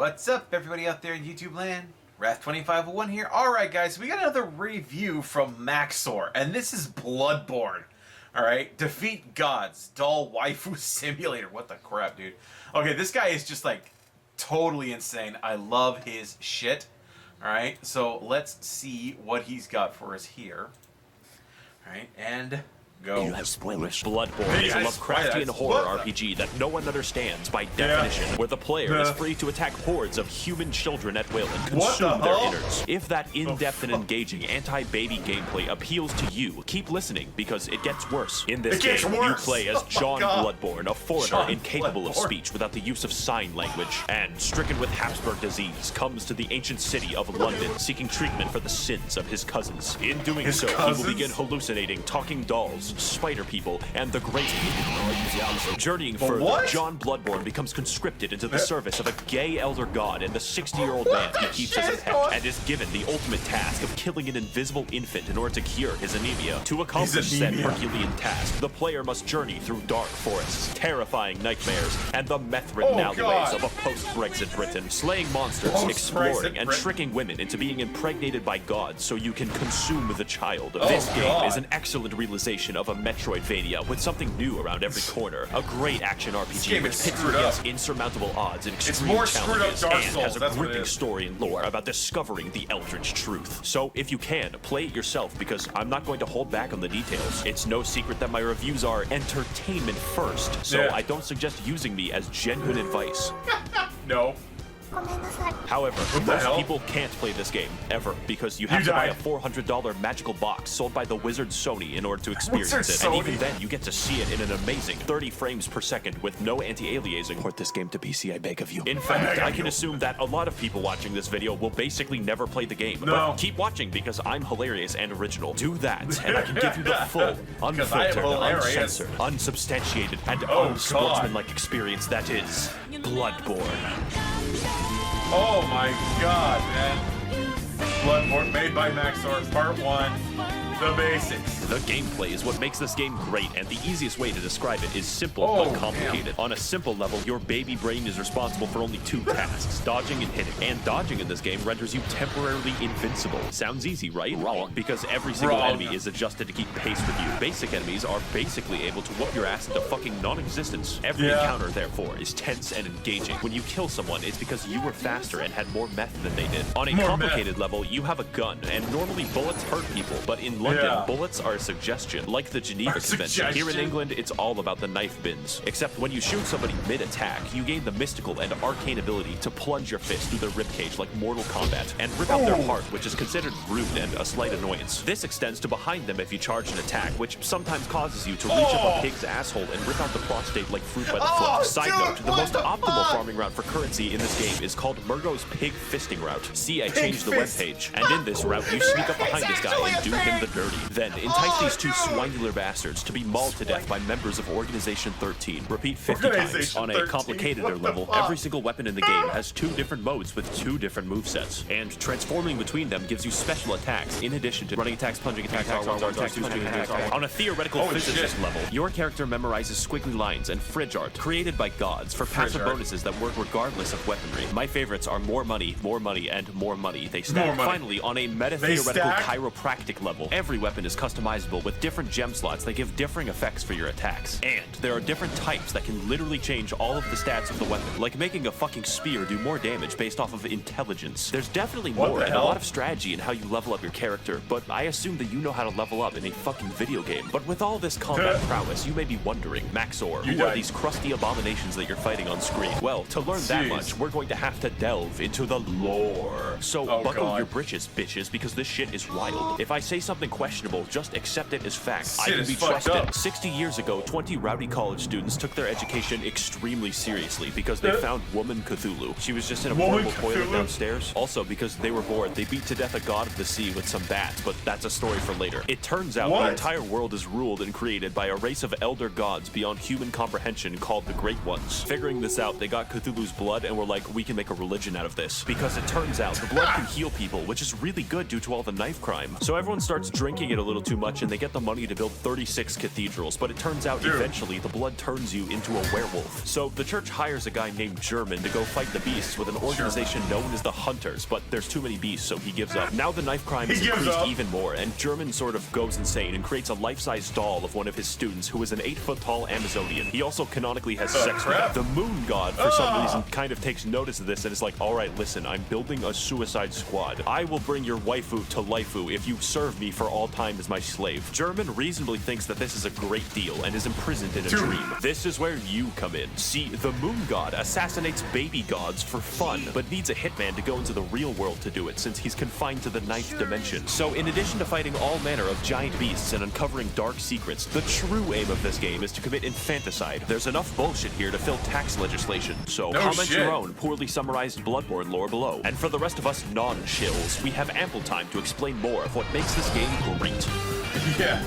What's up, everybody out there in YouTube land? Wrath2501 here. Alright, guys, we got another review from Maxor, and this is Bloodborne. Alright, Defeat Gods, Doll Waifu Simulator. What the crap, dude? Okay, this guy is just like totally insane. I love his shit. Alright, so let's see what he's got for us here. Alright, and go. You have spoilers. Bloodborne is a Lovecraftian horror RPG that no one understands by definition, where the player is free to attack hordes of human children at will and consume their innards. If that in-depth and engaging anti-baby gameplay appeals to you, keep listening because it gets worse. In this game, you play as John Bloodborne, a foreigner incapable of speech without the use of sign language, and stricken with Habsburg disease, comes to the ancient city of London seeking treatment for the sins of his cousins. In doing so, he will begin hallucinating talking dolls, spider people, and the great people. Journeying further, John Bloodborne becomes conscripted into the service of a gay elder god and the 60-year-old man he keeps as a pet, and is given the ultimate task of killing an invisible infant in order to cure his anemia. To accomplish said Herculean task, the player must journey through dark forests, terrifying nightmares, and the meth-ridden alleyways of a post-Brexit Britain, slaying monsters, exploring, and tricking women into being impregnated by gods so you can consume the child. This game is an excellent realization of a Metroidvania with something new around every corner. A great action RPG which pits you against insurmountable odds and extreme challenges, and has a gripping story and lore about discovering the eldritch truth. So if you can, play it yourself because I'm not going to hold back on the details. It's no secret that my reviews are entertainment first, so I don't suggest using me as genuine advice. No. However, most people can't play this game, ever, because you have to buy a $400 magical box sold by the wizard Sony in order to experience it, and even then you get to see it in an amazing 30 frames per second with no anti-aliasing. Port this game to PC, I beg of you. In fact, I can assume that a lot of people watching this video will basically never play the game, but keep watching because I'm hilarious and original. Do that, and I can give you the full, unfiltered, uncensored, unsubstantiated, and unsportsmanlike experience that is Bloodborne. Oh my god, man. Bloodborne, made by Maxor, Part 1, the basics. The gameplay is what makes this game great, and the easiest way to describe it is simple but complicated. On a simple level, your baby brain is responsible for only two tasks, dodging and hitting. And dodging in this game renders you temporarily invincible. Sounds easy, right? Wrong. Because every single enemy is adjusted to keep pace with you. Basic enemies are basically able to whoop your ass into fucking non-existence. Every encounter, therefore, is tense and engaging. When you kill someone, it's because you were faster and had more meth than they did. On a complicated level, you have a gun, and normally bullets hurt people, but in London, bullets are a suggestion, like the Geneva Convention. Here in England, it's all about the knife bins. Except when you shoot somebody mid-attack, you gain the mystical and arcane ability to plunge your fist through their ribcage like Mortal Kombat, and rip out their heart, which is considered rude and a slight annoyance. This extends to behind them if you charge an attack, which sometimes causes you to reach up a pig's asshole and rip out the prostate like fruit by the foot. Side note, the most optimal farming route for currency in this game is called Murgo's Pig Fisting Route. See, I changed the webpage. And in this route, you sneak up behind this guy and do him the dirty. Then entice these two swinular bastards to be mauled to death by members of Organization 13. Repeat 50 times. On a complicateder level, every single weapon in the game has two different modes with two different movesets, and transforming between them gives you special attacks in addition to running attacks, plunging attacks, attacks. On a theoretical physicist level, your character memorizes squiggly lines and fridge art created by gods for passive bonuses that work regardless of weaponry. My favorites are more money, and more money. They stack. Finally, on a meta-theoretical chiropractic level, every weapon is customizable with different gem slots that give differing effects for your attacks. And there are different types that can literally change all of the stats of the weapon, like making a fucking spear do more damage based off of intelligence. There's definitely more and a lot of strategy in how you level up your character, but I assume that you know how to level up in a fucking video game. But with all this combat prowess, you may be wondering, Maxor, who are these crusty abominations that you're fighting on screen? Well, to learn that much, we're going to have to delve into the lore. So buckle your britches, bitches, because this shit is wild. If I say something questionable, just accept it as fact. I can be trusted. 60 years ago, 20 rowdy college students took their education extremely seriously because they found Woman Cthulhu. She was just in a portable toilet downstairs. Also, because they were bored, they beat to death a god of the sea with some bats, but that's a story for later. It turns out the entire world is ruled and created by a race of elder gods beyond human comprehension called the Great Ones. Figuring this out, they got Cthulhu's blood and were like, we can make a religion out of this. Because it turns out the blood can heal people, which is really good due to all the knife crime. So everyone starts drinking it a little too much and they get the money to build 36 cathedrals, but it turns out eventually the blood turns you into a werewolf. So the church hires a guy named German to go fight the beasts with an organization known as the Hunters, but there's too many beasts, so he gives up. Now the knife crime is increased even more, and German sort of goes insane and creates a life-size doll of one of his students who is an 8-foot-tall Amazonian. He also canonically has sex with her. The moon god, for some reason, kind of takes notice of this and is like, alright, listen, I'm building a suicide squad. I will bring your waifu to Laifu if you serve me for all time as my slave. German reasonably thinks that this is a great deal and is imprisoned in a dream. This is where you come in. See, the moon god assassinates baby gods for fun, but needs a hitman to go into the real world to do it since he's confined to the 9th dimension. So in addition to fighting all manner of giant beasts and uncovering dark secrets, the true aim of this game is to commit infanticide. There's enough bullshit here to fill tax legislation, so comment your own poorly summarized Bloodborne lore below. And for the rest of us non-chills, we have ample time to explain more of what makes this game great. Yeah.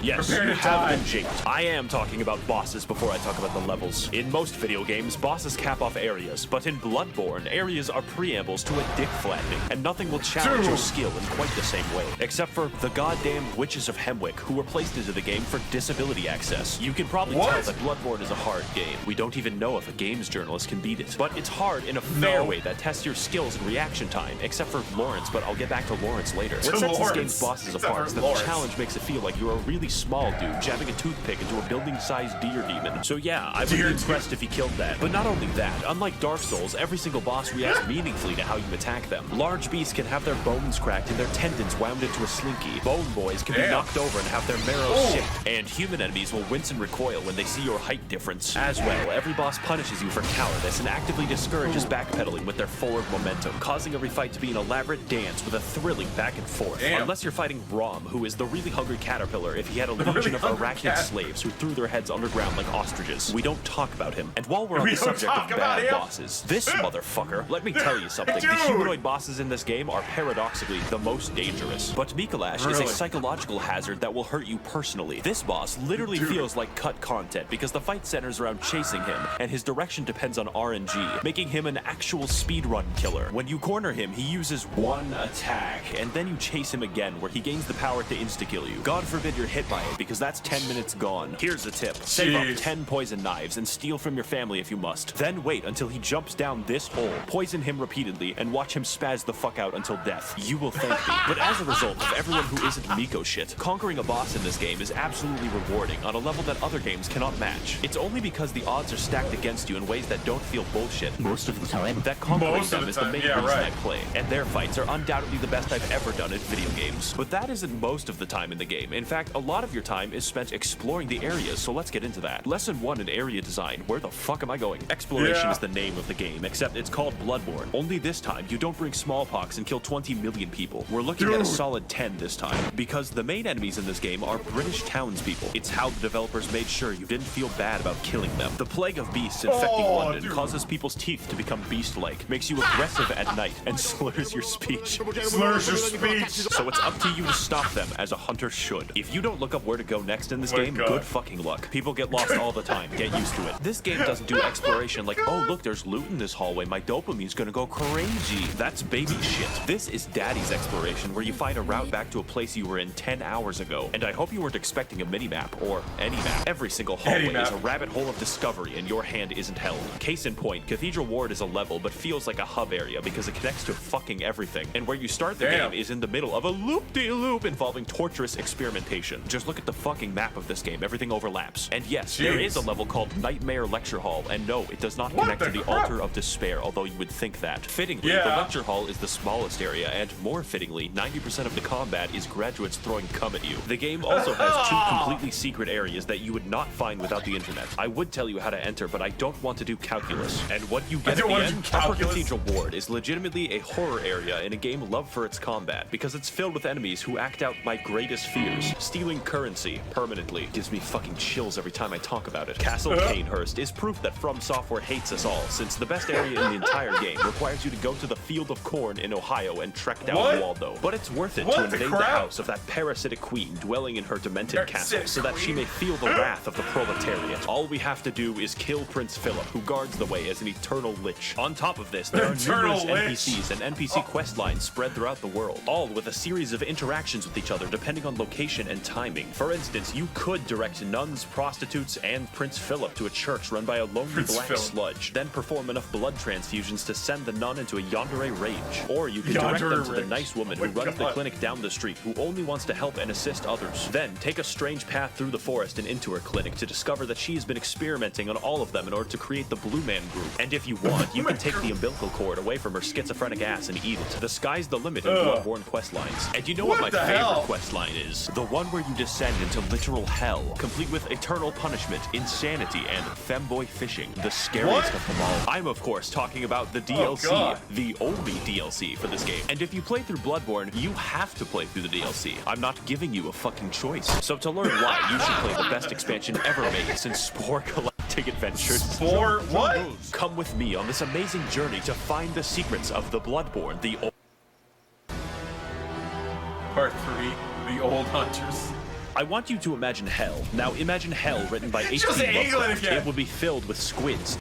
Yes, you have been japed. I am talking about bosses before I talk about the levels. In most video games, bosses cap off areas, but in Bloodborne, areas are preambles to a dick flattening, and nothing will challenge your skill in quite the same way. Except for the goddamn Witches of Hemwick, who were placed into the game for disability access. You can probably tell that Bloodborne is a hard game. We don't even know if a games journalist can beat it. But it's hard in a fair way that tests your skills and reaction time, except for Lawrence, but I'll get back to Lawrence later. What sets this game's bosses apart is that the challenge makes it feel like you're a really small dude jabbing a toothpick into a building-sized deer demon. So yeah, I would be impressed if he killed that. But not only that, unlike Dark Souls, every single boss reacts meaningfully to how you attack them. Large beasts can have their bones cracked and their tendons wound into a slinky. Bone boys can be knocked over and have their marrow shipped. And human enemies will wince and recoil when they see your height difference. As well, every boss punishes you for cowardice and actively discourages backpedaling with their forward momentum, causing every fight to be an elaborate dance with a thrilling back and forth. Unless you're fighting Rom, who is the really hungry caterpillar if he had a legion of arachnid slaves who threw their heads underground like ostriches. We don't talk about him. And while we're on the subject of bad bosses, this motherfucker, let me tell you something. The humanoid bosses in this game are paradoxically the most dangerous. But Mikolash is a psychological hazard that will hurt you personally. This boss literally feels like cut content because the fight centers around chasing him, and his direction depends on RNG, making him an actual speedrun killer. When you corner him, he uses one attack, and then you chase him again, where he gains the power to insta-kill you. God forbid you're hit by it, because that's 10 minutes gone. Here's a tip. Save up 10 poison knives and steal from your family if you must. Then wait until he jumps down this hole, poison him repeatedly, and watch him spaz the fuck out until death. You will thank me. But as a result of everyone who isn't Miko shit, conquering a boss in this game is absolutely rewarding on a level that other games cannot match. It's only because the odds are stacked against you in ways that don't feel bullshit most of the time that conquering them is the main reason I play, and their fights are undoubtedly the best I've ever done in video games. But that isn't most of the time in the game. In fact, a lot of your time is spent exploring the areas, so let's get into that. Lesson 1 in area design. Where the fuck am I going? Exploration is the name of the game, except it's called Bloodborne. Only this time, you don't bring smallpox and kill 20 million people. We're looking at a solid 10 this time, because the main enemies in this game are British townspeople. It's how the developers made sure you didn't feel bad about killing them. The plague of beasts infecting London causes people's teeth to become beast-like, makes you aggressive at night, and slurs your speech. Slurs your speech! So it's up to you to stop them, as a hunter should. If you don't look up where to go next in this game, good fucking luck. People get lost all the time. Get used to it. This game doesn't do exploration like, oh look, there's loot in this hallway. My dopamine's gonna go crazy. That's baby shit. This is daddy's exploration, where you find a route back to a place you were in 10 hours ago. And I hope you weren't expecting a mini-map, or any map. Every single hallway is a rabbit hole of discovery, and your hand isn't held. Case in point, Cathedral Ward is a level, but feels like a hub area because it connects to fucking everything. And where you start the game is in the middle of a loop-de-loop involving torturous experimentation. Just look at the fucking map of this game. Everything overlaps. And yes, there is a level called Nightmare Lecture Hall, and no, it does not connect to the Altar of Despair, although you would think that. Fittingly, the Lecture Hall is the smallest area, and more fittingly, 90% of the combat is graduates throwing cum at you. The game also has 2 completely secret areas that you would not find without the internet. I would tell you how to enter, but I don't want to do calculus. And what you get at the end, Upper Cathedral Ward is legitimately a horror area in a game loved for its combat, because it's filled with enemies who act out my greatest fears, stealing currency permanently. Gives me fucking chills every time I talk about it. Castle Canehurst is proof that From Software hates us all, since the best area in the entire game requires you to go to the Field of Corn in Ohio and trek down Waldo. But it's worth it to invade the house of that parasitic queen dwelling in her demented castle so that she may feel the wrath of the proletariat. All we have to do is kill Prince Philip, who guards the way as an eternal lich. On top of this, there are numerous NPCs and NPC quest lines spread throughout the world, all with a series of interactions with each other depending on location and timing. For instance, you could direct nuns, prostitutes, and Prince Philip to a church run by a lonely black sludge, then perform enough blood transfusions to send the nun into a yandere rage. Or you could direct them to the nice woman who runs the clinic down the street, who only wants to help and assist others. Then take a strange path through the forest and into her clinic to discover that she has been experimenting on all of them in order to create the Blue Man Group. And if you want, you can take the umbilical cord away from her schizophrenic ass and eat it. The sky's the limit in Bloodborne questlines. And you know what my favorite questline is? The one where you descend into literal hell, complete with eternal punishment, insanity, and femboy fishing. The scariest of them all. I'm of course talking about the DLC, the only DLC for this game. And if you play through Bloodborne, you have to play through the DLC. I'm not giving you a fucking choice. So to learn why, you should play the best expansion ever made since Spore Galactic Adventures. Spore what? Come with me on this amazing journey to find the secrets of the Bloodborne, the Part 3, The Old Hunters. I want you to imagine hell. Now imagine hell written by H.P. Lovecraft. It would be filled with squids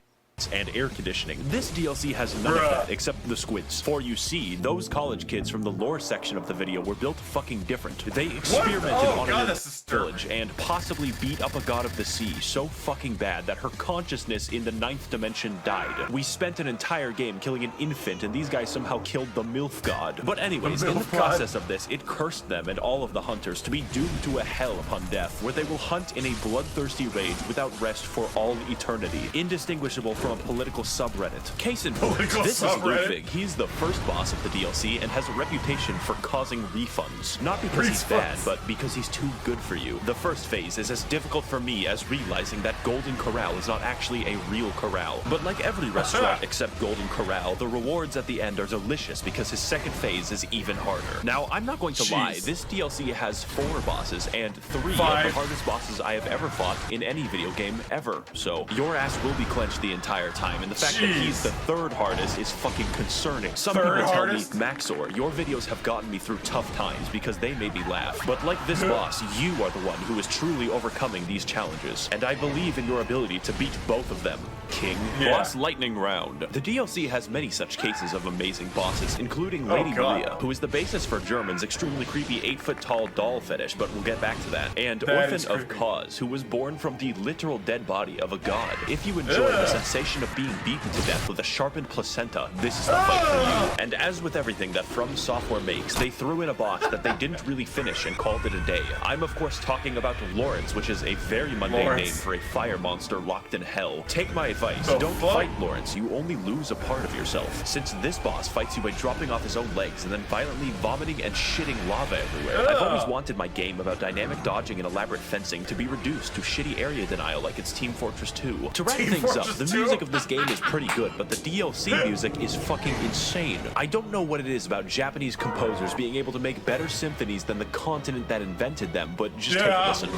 and air conditioning. This DLC has none of that except the squids. For you see, those college kids from the lore section of the video were built fucking different. They experimented on a village and possibly beat up a god of the sea so fucking bad that her consciousness in the 9th dimension died. We spent an entire game killing an infant and these guys somehow killed the MILF god. But anyways, in the process of this, it cursed them and all of the hunters to be doomed to a hell upon death, where they will hunt in a bloodthirsty rage without rest for all eternity, indistinguishable from a political subreddit. Case in point, this is Ludwig. He's the first boss of the DLC and has a reputation for causing refunds. Not because he's bad, but because he's too good for you. The first phase is as difficult for me as realizing that Golden Corral is not actually a real corral. But like every restaurant except Golden Corral, the rewards at the end are delicious because his second phase is even harder. Now, I'm not going to lie, this DLC has 4 bosses and 3 of the hardest bosses I have ever fought in any video game ever. So your ass will be clenched the entire time, and the fact that he's the 3rd hardest is fucking concerning. Some people tell me, Maxor, your videos have gotten me through tough times because they made me laugh. But like this boss, you are the one who is truly overcoming these challenges, and I believe in your ability to beat both of them. King. Boss Lightning Round. The DLC has many such cases of amazing bosses, including Lady Maria, who is the basis for German's extremely creepy 8-foot-tall doll fetish, but we'll get back to that. And Orphan of Cause, who was born from the literal dead body of a god. If you enjoy the sensation of being beaten to death with a sharpened placenta, this is the fight for you. And as with everything that From Software makes, they threw in a boss that they didn't really finish and called it a day. I'm of course talking about Lawrence, which is a very mundane name for a fire monster locked in hell. Take my advice, don't fight Lawrence, you only lose a part of yourself, since this boss fights you by dropping off his own legs and then violently vomiting and shitting lava everywhere. I've always wanted my game about dynamic dodging and elaborate fencing to be reduced to shitty area denial like it's Team Fortress 2. To wrap things up, the music of this game is pretty good, but the DLC music is fucking insane. I don't know what it is about Japanese composers being able to make better symphonies than the continent that invented them, but just take a listen.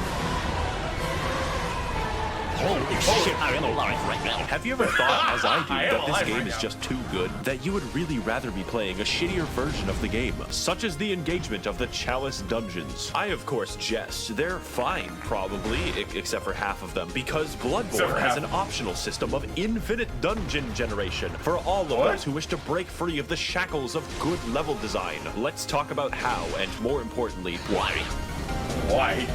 Holy shit, I'm alive right now. Have you ever thought, as I do, that this game is just too good, that you would really rather be playing a shittier version of the game, such as the engagement of the Chalice dungeons? I, of course, jest. They're fine, probably, except for half of them, because Bloodborne has an optional system of infinite dungeon generation for all of those who wish to break free of the shackles of good level design. Let's talk about how, and more importantly, why. Why?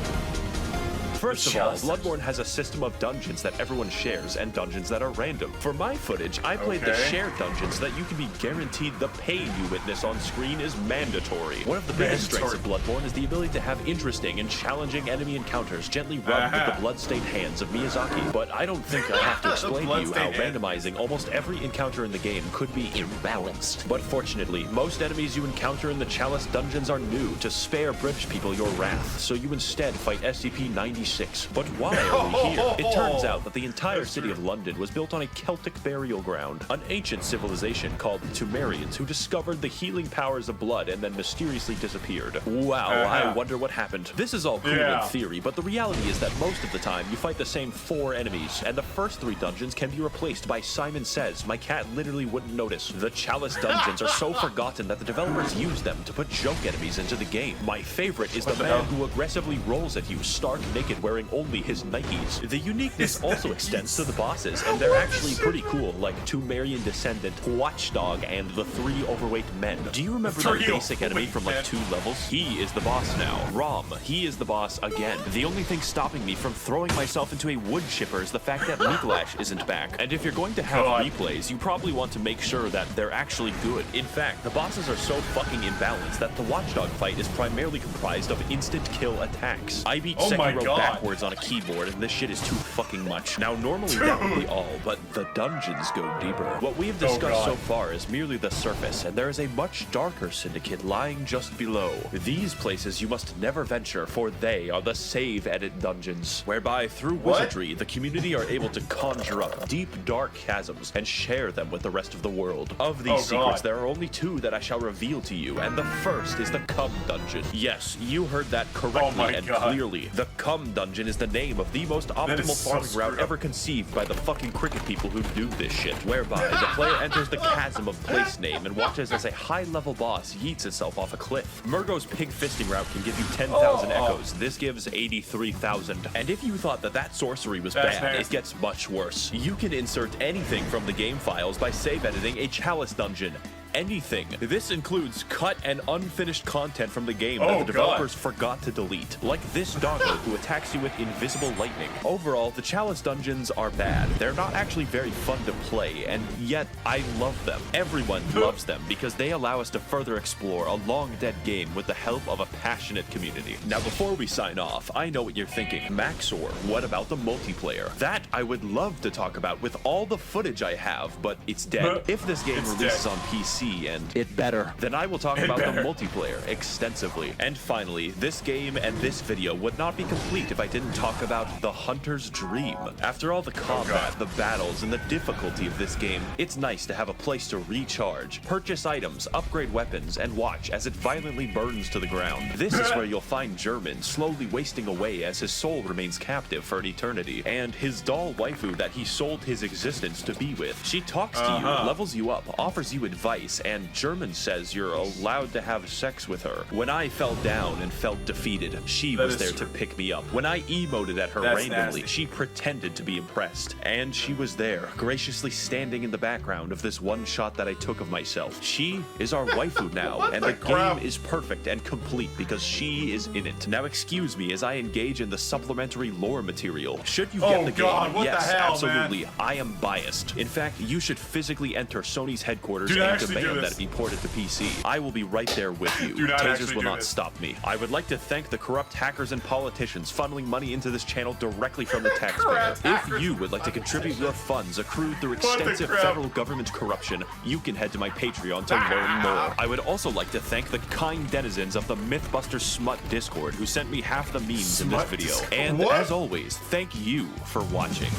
First of all, Bloodborne has a system of dungeons that everyone shares and dungeons that are random. For my footage, I played the shared dungeons that you can be guaranteed the pain you witness on screen is mandatory. One of the biggest strengths of Bloodborne is the ability to have interesting and challenging enemy encounters gently rubbed with the blood-stained hands of Miyazaki. But I don't think I have to explain to you how randomizing almost every encounter in the game could be imbalanced. But fortunately, most enemies you encounter in the Chalice dungeons are new to spare British people your wrath, so you instead fight SCP-97 6. But why are we here? It turns out that the entire city of London was built on a Celtic burial ground, an ancient civilization called the Sumerians who discovered the healing powers of blood and then mysteriously disappeared. Wow, I wonder what happened. This is all cool in theory, but the reality is that most of the time you fight the same 4 enemies, and the first 3 dungeons can be replaced by Simon Says. My cat literally wouldn't notice. The Chalice dungeons are so forgotten that the developers use them to put joke enemies into the game. My favorite is the man who aggressively rolls at you stark naked wearing only his Nikes. The uniqueness also extends to the bosses, and they're actually pretty cool, like Sumerian Descendant, Watchdog, and the 3 overweight men. Do you remember that basic enemy from like 2 levels? He is the boss now. Rom, he is the boss again. The only thing stopping me from throwing myself into a wood chipper is the fact that Mikolash isn't back. And if you're going to have replays, you probably want to make sure that they're actually good. In fact, the bosses are so fucking imbalanced that the Watchdog fight is primarily comprised of instant kill attacks. I beat Sekiro backwards on a keyboard, and this shit is too fucking much. Now, normally that would be all, but the dungeons go deeper. What we have discussed so far is merely the surface, and there is a much darker syndicate lying just below. These places you must never venture, for they are the save edit dungeons, whereby through wizardry, the community are able to conjure up deep, dark chasms and share them with the rest of the world. Of these secrets, there are only 2 that I shall reveal to you, and the first is the Cum Dungeon. Yes, you heard that correctly and clearly. The Cum Dungeon is the name of the most optimal farming route ever conceived by the fucking cricket people who do this shit, whereby the player enters the chasm of place name and watches as a high-level boss yeets itself off a cliff. Murgo's pig fisting route can give you 10,000 echoes. This gives 83,000. And if you thought that sorcery was bad, it gets much worse. You can insert anything from the game files by save editing a Chalice dungeon. Anything. This includes cut and unfinished content from the game that the developers forgot to delete, like this doggo who attacks you with invisible lightning. Overall, the Chalice dungeons are bad. They're not actually very fun to play, and yet I love them. Everyone loves them because they allow us to further explore a long-dead game with the help of a passionate community. Now, before we sign off, I know what you're thinking. Maxor, what about the multiplayer? That I would love to talk about with all the footage I have, but it's dead. If this game releases on PC, and it better, then I will talk about the multiplayer extensively. And finally, this game and this video would not be complete if I didn't talk about the Hunter's Dream. After all the combat, the battles, and the difficulty of this game, it's nice to have a place to recharge, purchase items, upgrade weapons, and watch as it violently burns to the ground. This is where you'll find German slowly wasting away as his soul remains captive for an eternity, and his doll waifu that he sold his existence to be with. She talks to you, levels you up, offers you advice, and German says you're allowed to have sex with her. When I fell down and felt defeated, she was there to pick me up. When I emoted at her randomly, she pretended to be impressed. And she was there, graciously standing in the background of this one shot that I took of myself. She is our waifu now, and the game is perfect and complete because she is in it. Now excuse me as I engage in the supplementary lore material. Should you get the game, yes, absolutely, I am biased. In fact, you should physically enter Sony's headquarters and demand that it be ported to PC. I will be right there with you. Tasers will not stop me. I would like to thank the corrupt hackers and politicians funneling money into this channel directly from the taxpayer. If you would like to contribute your funds accrued through extensive federal government corruption, you can head to my Patreon to learn more. I would also like to thank the kind denizens of the Mythbusters Smut Discord who sent me half the memes in this video. And as always, thank you for watching.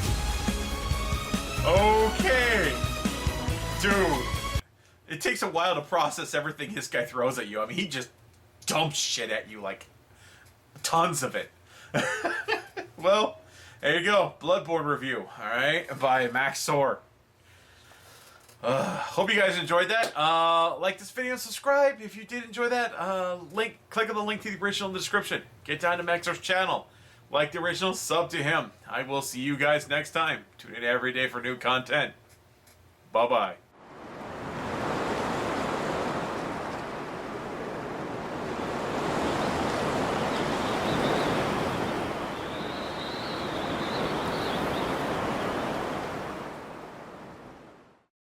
Okay. Dude. It takes a while to process everything this guy throws at you. I mean, he just dumps shit at you, like, tons of it. Well, there you go. Bloodborne review, alright, by Maxor. Hope you guys enjoyed that. Like this video and subscribe if you did enjoy that. Click on the link to the original in the description. Get down to Maxor's channel. Like the original, sub to him. I will see you guys next time. Tune in every day for new content. Bye-bye.